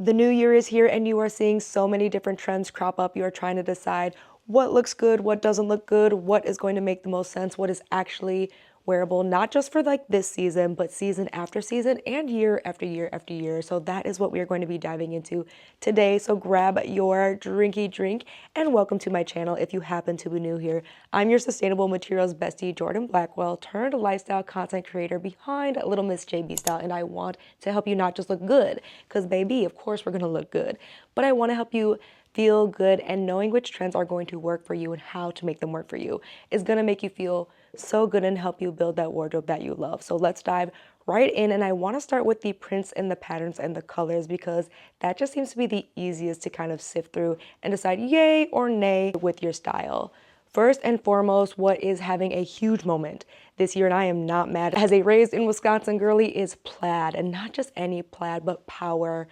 The new year is here and you are seeing so many different trends crop up. You are trying to decide what looks good, what doesn't look good, what is going to make the most sense, what is actually wearable, not just for like this season, but season after season and year after year after year. So that is what we are going to be diving into today. So grab your drinky drink and welcome to my channel if you happen to be new here. I'm your sustainable materials bestie, Jordan Blackwell, turned lifestyle content creator behind Little Miss JB Style, and I want to help you not just look good, because baby, of course we're gonna look good, but I want to help you feel good, and knowing which trends are going to work for you and how to make them work for you is going to make you feel so good and help you build that wardrobe that you love. So let's dive right in, and I want to start with the prints and the patterns and the colors because that just seems to be the easiest to kind of sift through and decide yay or nay with your style. First and foremost, what is having a huge moment this year, and I am not mad, as a raised in Wisconsin girly, is plaid, and not just any plaid, but power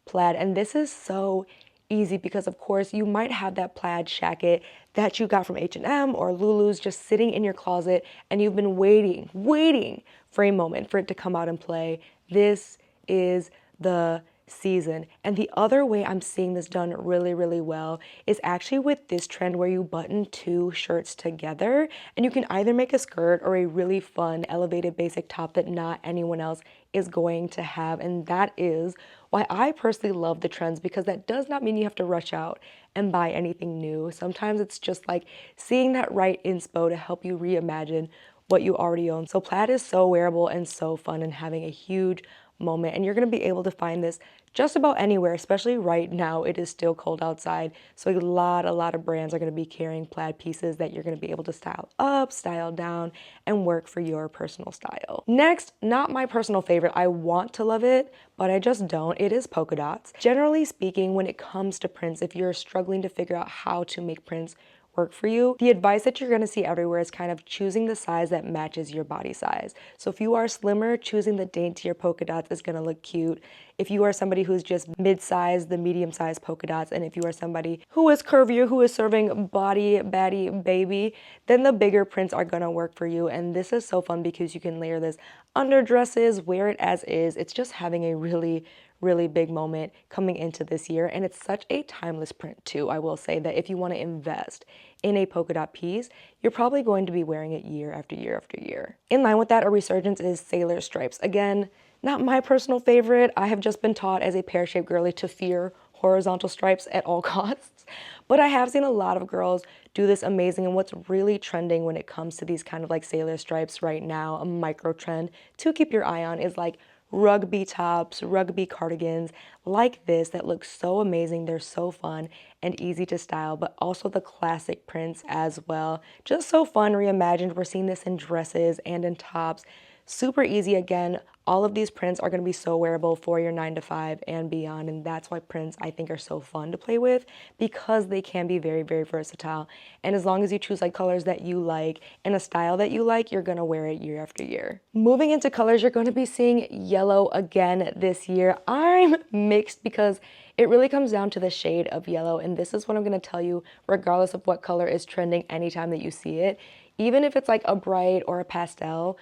plaid. And this is so easy because of course you might have that plaid jacket that you got from H&M or Lulu's just sitting in your closet and you've been waiting for a moment for it to come out and play. This is the season. And the other way I'm seeing this done really, really well is actually with this trend where you button two shirts together and you can either make a skirt or a really fun elevated basic top that not anyone else is going to have. And that is why I personally love the trends, because that does not mean you have to rush out and buy anything new. Sometimes it's just like seeing that right inspo to help you reimagine what you already own. So plaid is so wearable and so fun and having a huge moment, and you're going to be able to find this just about anywhere, especially right now. It is still cold outside, so a lot of brands are going to be carrying plaid pieces that you're going to be able to style up, style down, and work for your personal style. Next, not my personal favorite, I want to love it, but I just don't. It is polka dots. Generally speaking, when it comes to prints, if you're struggling to figure out how to make prints work for you, the advice that you're going to see everywhere is kind of choosing the size that matches your body size. So if you are slimmer, choosing the daintier polka dots is going to look cute. If you are somebody who's just mid-size, the medium-sized polka dots, and if you are somebody who is curvier, who is serving body, baddie, baby, then the bigger prints are going to work for you. And this is so fun because you can layer this under dresses, wear it as is. It's just having a really big moment coming into this year, and it's such a timeless print too. I will say that if you want to invest in a polka dot piece, you're probably going to be wearing it year after year after year. In line with that, a resurgence is sailor stripes. Again, not my personal favorite. I have just been taught as a pear-shaped girly to fear horizontal stripes at all costs, but I have seen a lot of girls do this amazing. And what's really trending when it comes to these kind of like sailor stripes right now, a micro trend to keep your eye on, is like rugby tops, rugby cardigans like this that look so amazing. They're so fun and easy to style, but also the classic prints as well. Just so fun, reimagined. We're seeing this in dresses and in tops. Super easy. Again, all of these prints are going to be so wearable for your 9 to 5 and beyond, and that's why prints I think are so fun to play with, because they can be very versatile. And as long as you choose like colors that you like and a style that you like, you're going to wear it year after year. Moving into colors, you're going to be seeing yellow again this year. I'm mixed because it really comes down to the shade of yellow, and this is what I'm going to tell you regardless of what color is trending anytime that you see it. Even if it's like a bright or a pastel,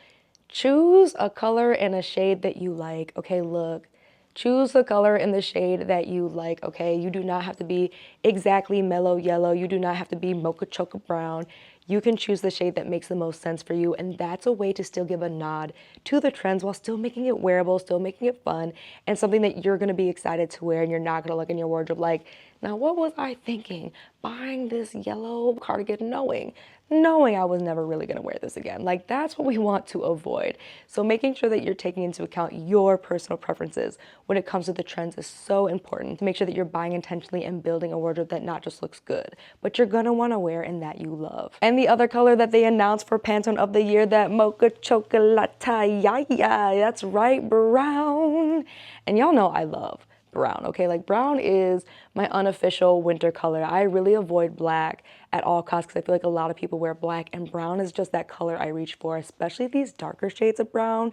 choose a color and a shade that you like. Okay, look, choose the color and the shade that you like. Okay, you do not have to be exactly mellow yellow. You do not have to be mocha chocolate brown. You can choose the shade that makes the most sense for you, and that's a way to still give a nod to the trends while still making it wearable, still making it fun, and something that you're going to be excited to wear, and you're not going to look in your wardrobe like, now what was I thinking buying this yellow cardigan knowing I was never really going to wear this again. Like, that's what we want to avoid. So making sure that you're taking into account your personal preferences when it comes to the trends is so important, to make sure that you're buying intentionally and building a wardrobe that not just looks good, but you're going to want to wear and that you love. And the other color that they announced for Pantone of the year, that mocha chocolate, yeah, that's right, brown. And y'all know I love brown, okay? Like, brown is my unofficial winter color. I really avoid black at all costs because I feel like a lot of people wear black, and brown is just that color I reach for, especially these darker shades of brown.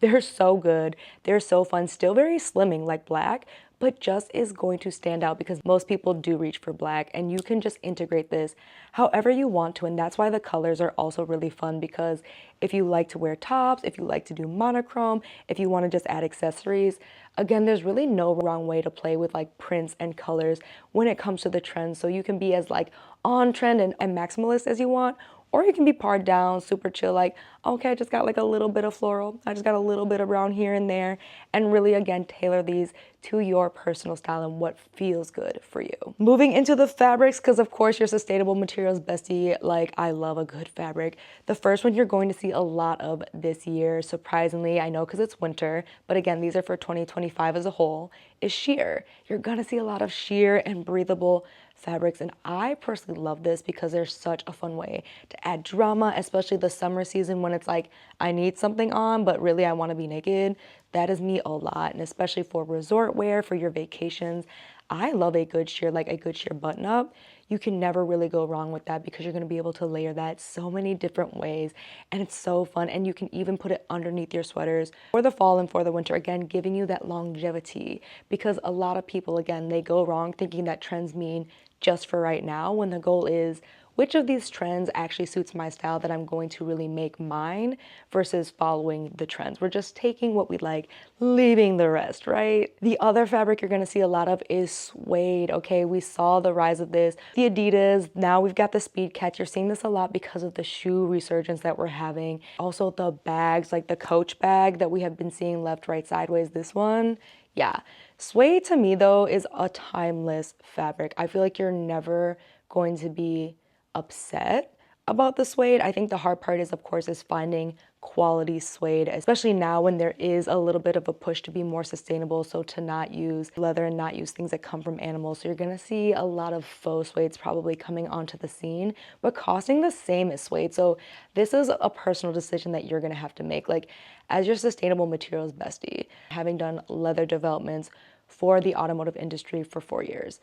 They're so good. They're so fun. Still very slimming like black, but just is going to stand out because most people do reach for black, and you can just integrate this however you want to. And that's why the colors are also really fun, because if you like to wear tops, if you like to do monochrome, if you want to just add accessories, again, there's really no wrong way to play with like prints and colors when it comes to the trends. So you can be as like on trend and maximalist as you want, or you can be pared down, super chill, like, okay, I just got like a little bit of floral, I just got a little bit of brown here and there, and really, again, tailor these to your personal style and what feels good for you. Moving into the fabrics, because of course your sustainable materials bestie, like, I love a good fabric. The first one you're going to see a lot of this year, surprisingly, I know because it's winter, but again, these are for 2025 as a whole, is sheer. You're gonna see a lot of sheer and breathable fabrics, and I personally love this because they're such a fun way to add drama, especially the summer season when it's like, I need something on, but really I want to be naked. That is me a lot, and especially for resort wear, for your vacations. I love a good sheer, like a good sheer button up. You can never really go wrong with that because you're going to be able to layer that so many different ways, and it's so fun. And you can even put it underneath your sweaters for the fall and for the winter, again giving you that longevity, because a lot of people, again, they go wrong thinking that trends mean just for right now, when the goal is, which of these trends actually suits my style that I'm going to really make mine, versus following the trends. We're just taking what we like, leaving the rest, right? The other fabric you're gonna see a lot of is suede, okay? We saw the rise of this, the Adidas, now we've got the Speed Catch. You're seeing this a lot because of the shoe resurgence that we're having. Also the bags, like the Coach bag that we have been seeing left, right, sideways, this one. Yeah, suede to me though is a timeless fabric. I feel like you're never going to be upset about the suede. I think the hard part is, of course, is finding quality suede, especially now when there is a little bit of a push to be more sustainable, so to not use leather and not use things that come from animals. So you're gonna see a lot of faux suedes probably coming onto the scene, but costing the same as suede. So this is a personal decision that you're gonna have to make. Like, as your sustainable materials bestie, having done leather developments for the automotive industry for 4 years,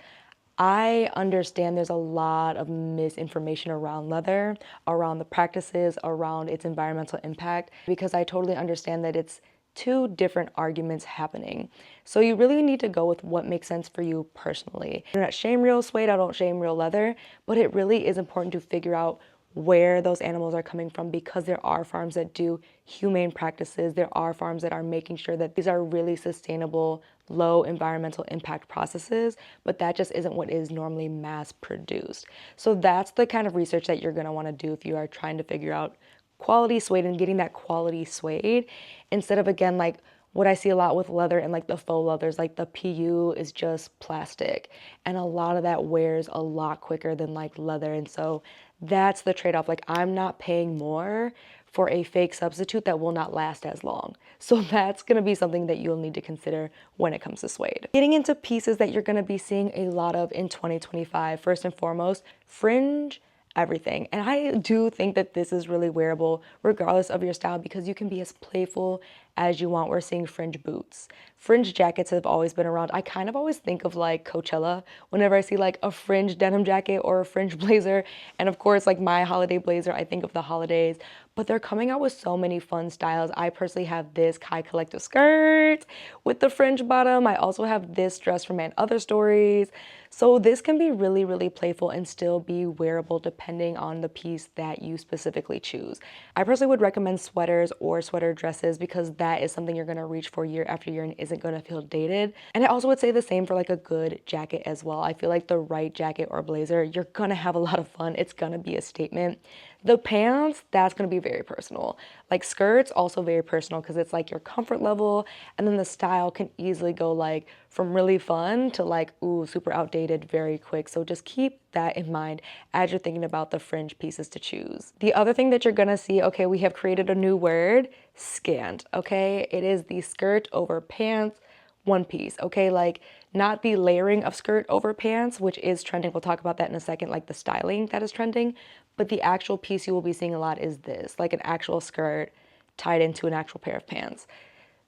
I understand there's a lot of misinformation around leather, around the practices, around its environmental impact, because I totally understand that it's two different arguments happening. So you really need to go with what makes sense for you personally. I don't shame real suede, I don't shame real leather, but it really is important to figure out where those animals are coming from, because there are farms that do humane practices. There are farms that are making sure that these are really sustainable, low environmental impact processes, but that just isn't what is normally mass produced. So that's the kind of research that you're gonna wanna do if you are trying to figure out quality suede and getting that quality suede, instead of, again, like what I see a lot with leather and like the faux leathers, like the PU is just plastic, and a lot of that wears a lot quicker than like leather. And so that's the trade-off. Like, I'm not paying more for a fake substitute that will not last as long. So that's gonna be something that you'll need to consider when it comes to suede. Getting into pieces that you're gonna be seeing a lot of in 2025, first and foremost, fringe everything. And I do think that this is really wearable regardless of your style, because you can be as playful as you want. We're seeing fringe boots. Fringe jackets have always been around. I kind of always think of like Coachella whenever I see like a fringe denim jacket or a fringe blazer. And of course, like my holiday blazer, I think of the holidays, but they're coming out with so many fun styles. I personally have this Kai Collective skirt with the fringe bottom. I also have this dress from & Other Stories. So this can be really, really playful and still be wearable depending on the piece that you specifically choose. I personally would recommend sweaters or sweater dresses, because that is something you're gonna reach for year after year and isn't gonna feel dated. And I also would say the same for like a good jacket as well. I feel like the right jacket or blazer, you're gonna have a lot of fun. It's gonna be a statement. The pants, that's gonna be very personal. Like skirts, also very personal, because it's like your comfort level, and then the style can easily go like from really fun to like, ooh, super outdated very quick. So just keep that in mind as you're thinking about the fringe pieces to choose. The other thing that you're gonna see, okay, we have created a new word, scant, okay? It is the skirt over pants one piece, okay? Like, not the layering of skirt over pants, which is trending. We'll talk about that in a second, like the styling that is trending. But the actual piece you will be seeing a lot is this, like an actual skirt tied into an actual pair of pants.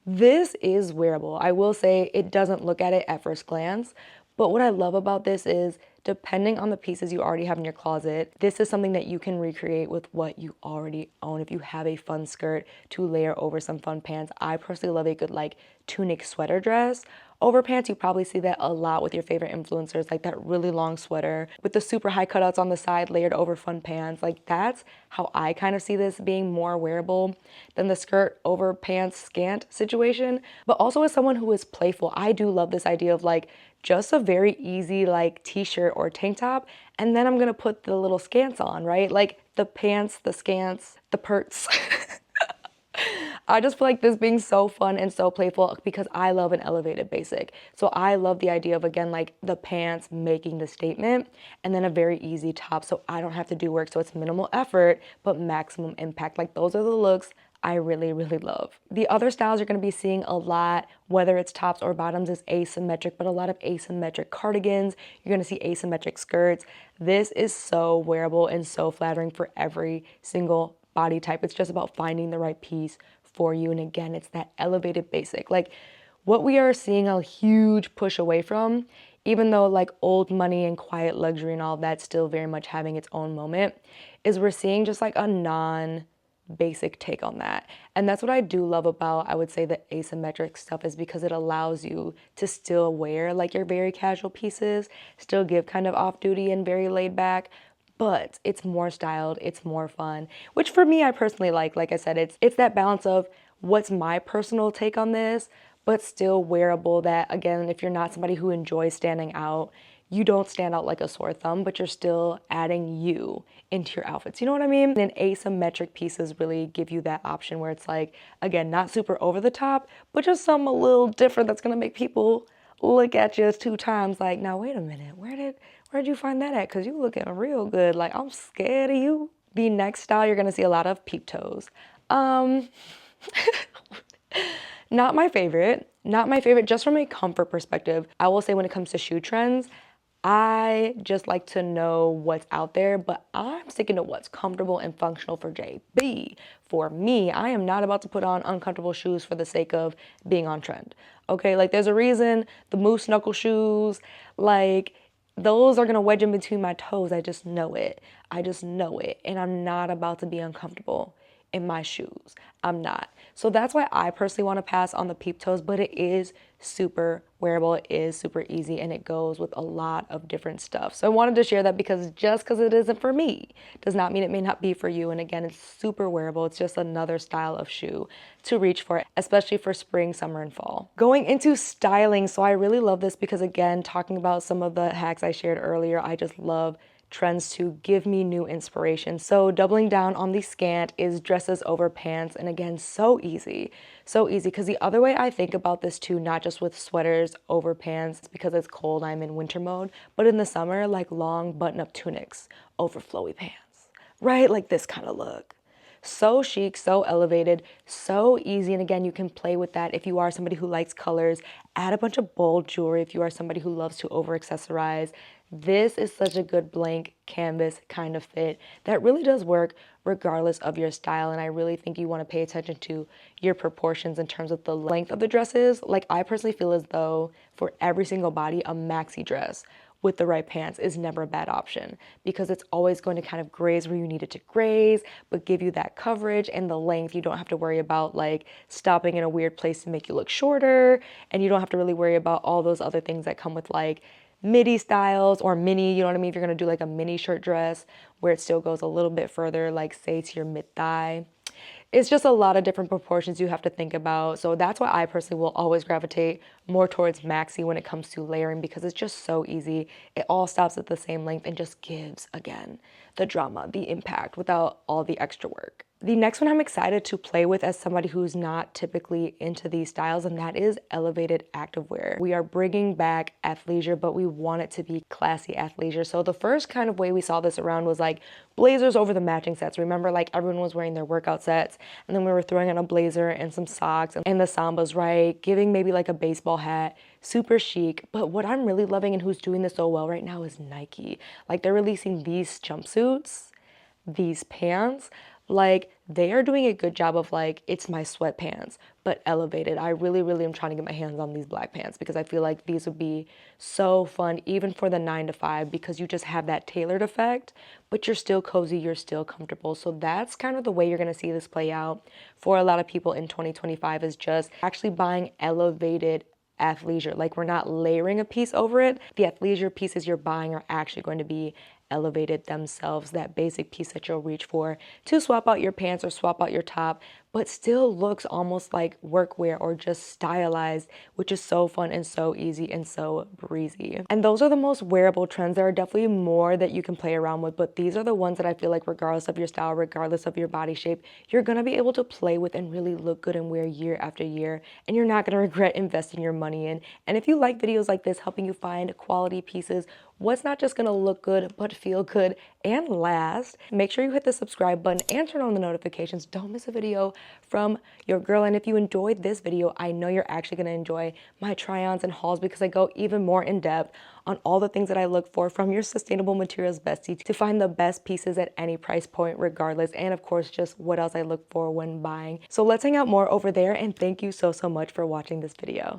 This is wearable. I will say it doesn't look at it at first glance, but what I love about this is depending on the pieces you already have in your closet, this is something that you can recreate with what you already own. If you have a fun skirt to layer over some fun pants, I personally love a good like tunic sweater dress. Over pants, you probably see that a lot with your favorite influencers, like that really long sweater with the super high cutouts on the side layered over fun pants. Like that's how I kind of see this being more wearable than the skirt over pants scant situation. But also as someone who is playful, I do love this idea of like just a very easy like t-shirt or tank top, and then I'm gonna put the little skants on, right? Like the pants, the skants, the perts. I just feel like this being so fun and so playful because I love an elevated basic. So I love the idea of, again, like the pants making the statement and then a very easy top so I don't have to do work. So it's minimal effort, but maximum impact. Like those are the looks I really, really love. The other styles you're gonna be seeing a lot, whether it's tops or bottoms, is asymmetric, but a lot of asymmetric cardigans. You're gonna see asymmetric skirts. This is so wearable and so flattering for every single body type. It's just about finding the right piece for you. And again, it's that elevated basic. Like what we are seeing a huge push away from, even though like old money and quiet luxury and all of that's still very much having its own moment, is we're seeing just like a non-basic take on that. And that's what I do love about, I would say, the asymmetric stuff, is because it allows you to still wear like your very casual pieces, still give kind of off-duty and very laid back, but it's more styled, it's more fun, which for me, I personally like. Like I said, it's that balance of what's my personal take on this, but still wearable that, again, if you're not somebody who enjoys standing out, you don't stand out like a sore thumb, but you're still adding you into your outfits. You know what I mean? And asymmetric pieces really give you that option where it's like, again, not super over the top, but just something a little different that's gonna make people look at you 2 times like, now wait a minute, where'd you find that at? Cause you looking real good. Like, I'm scared of you. The next style, you're gonna see a lot of peep toes. Not my favorite, just from a comfort perspective. I will say when it comes to shoe trends, I just like to know what's out there, but I'm sticking to what's comfortable and functional for JB. For me, I am not about to put on uncomfortable shoes for the sake of being on trend. Okay, like there's a reason the moose knuckle shoes, like those are gonna wedge in between my toes. I just know it. I just know it. And I'm not about to be uncomfortable in my shoes. I'm not. So that's why I personally want to pass on the peep toes, but it is super wearable, it is super easy, and it goes with a lot of different stuff. So I wanted to share that because just because it isn't for me does not mean it may not be for you. And again, it's super wearable. It's just another style of shoe to reach for, especially for spring, summer, and fall. Going into styling, so I really love this because, again, talking about some of the hacks I shared earlier, I just love trends to give me new inspiration. So doubling down on the scant is dresses over pants. And again, so easy because the other way I think about this too, not just with sweaters over pants because it's cold, I'm in winter mode, but in the summer, like long button-up tunics over flowy pants, right? Like this kind of look. So chic, so elevated, so easy. And again, you can play with that if you are somebody who likes colors. Add a bunch of bold jewelry if you are somebody who loves to over accessorize. This is such a good blank canvas kind of fit that really does work regardless of your style. And I really think you want to pay attention to your proportions in terms of the length of the dresses. Like I personally feel as though for every single body, a maxi dress with the right pants is never a bad option because it's always going to kind of graze where you need it to graze, but give you that coverage and the length. You don't have to worry about like stopping in a weird place to make you look shorter, and you don't have to really worry about all those other things that come with like midi styles or mini, you know what I mean? If you're gonna do like a mini shirt dress where it still goes a little bit further, like say to your mid-thigh. It's just a lot of different proportions you have to think about. So that's why I personally will always gravitate more towards maxi when it comes to layering because it's just so easy. It all stops at the same length and just gives, again, the drama, the impact without all the extra work. The next one I'm excited to play with as somebody who's not typically into these styles, and that is elevated activewear. We are bringing back athleisure, but we want it to be classy athleisure. So the first kind of way we saw this around was like blazers over the matching sets. Remember, like everyone was wearing their workout sets, and then we were throwing on a blazer and some socks and the Sambas, right? Giving maybe like a baseball hat, super chic. But what I'm really loving and who's doing this so well right now is Nike. Like they're releasing these jumpsuits, these pants, like Like, they are doing a good job of like, it's my sweatpants, but elevated. I really, really am trying to get my hands on these black pants because I feel like these would be so fun, even for the 9 to 5, because you just have that tailored effect, but you're still cozy, you're still comfortable. So that's kind of the way you're gonna see this play out for a lot of people in 2025, is just actually buying elevated athleisure. Like, we're not layering a piece over it. The athleisure pieces you're buying are actually going to be elevated themselves, that basic piece that you'll reach for to swap out your pants or swap out your top, but still looks almost like workwear or just stylized, which is so fun and so easy and so breezy. And those are the most wearable trends. There are definitely more that you can play around with, but these are the ones that I feel like, regardless of your style, regardless of your body shape, you're gonna be able to play with and really look good and wear year after year, and you're not gonna regret investing your money in. And if you like videos like this, helping you find quality pieces, what's not just gonna look good, but feel good and last, make sure you hit the subscribe button and turn on the notifications. Don't miss a video from your girl. And if you enjoyed this video, I know you're actually gonna enjoy my try-ons and hauls, because I go even more in depth on all the things that I look for from your sustainable materials bestie to find the best pieces at any price point regardless, and of course just what else I look for when buying. So let's hang out more over there, and thank you so much for watching this video.